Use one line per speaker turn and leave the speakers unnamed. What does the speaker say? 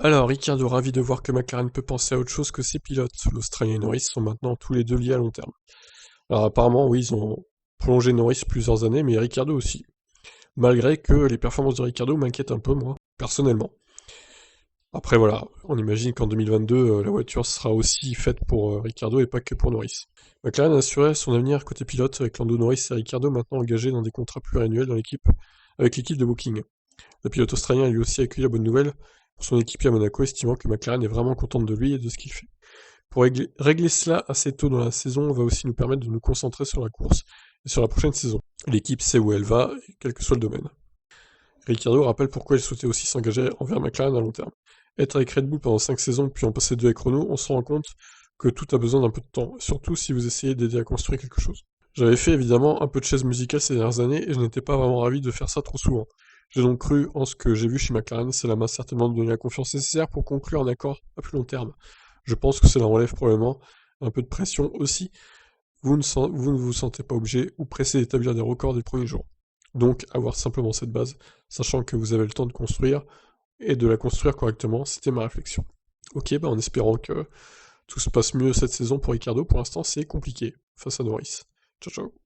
Alors, Ricciardo ravi de voir que McLaren peut penser à autre chose que ses pilotes. L'Australien et Norris sont maintenant tous les deux liés à long terme. Alors apparemment, oui, ils ont prolongé Norris plusieurs années, mais Ricciardo aussi. Malgré que les performances de Ricciardo m'inquiètent un peu, moi, personnellement. Après voilà, on imagine qu'en 2022, la voiture sera aussi faite pour Ricciardo et pas que pour Norris. McLaren a assuré son avenir côté pilote avec Lando Norris et Ricciardo maintenant engagés dans des contrats pluriannuels dans l'équipe, avec l'équipe de Booking. Le pilote australien a lui aussi accueilli la bonne nouvelle pour son équipier à Monaco, estimant que McLaren est vraiment contente de lui et de ce qu'il fait. Pour régler cela assez tôt dans la saison va aussi nous permettre de nous concentrer sur la course et sur la prochaine saison. L'équipe sait où elle va, quel que soit le domaine. Ricciardo rappelle pourquoi il souhaitait aussi s'engager envers McLaren à long terme. Être avec Red Bull pendant 5 saisons puis en passer 2 avec Renault, on se rend compte que tout a besoin d'un peu de temps, surtout si vous essayez d'aider à construire quelque chose. J'avais fait évidemment un peu de chaise musicale ces dernières années et je n'étais pas vraiment ravi de faire ça trop souvent. J'ai donc cru en ce que j'ai vu chez McLaren, cela m'a certainement donné la confiance nécessaire pour conclure un accord à plus long terme. Je pense que cela enlève probablement un peu de pression aussi. Vous ne vous sentez pas obligé ou pressé d'établir des records des premiers jours. Donc avoir simplement cette base, sachant que vous avez le temps de construire et de la construire correctement, c'était ma réflexion. Ok, bah en espérant que tout se passe mieux cette saison pour Ricardo, pour l'instant c'est compliqué face à Norris. Ciao ciao.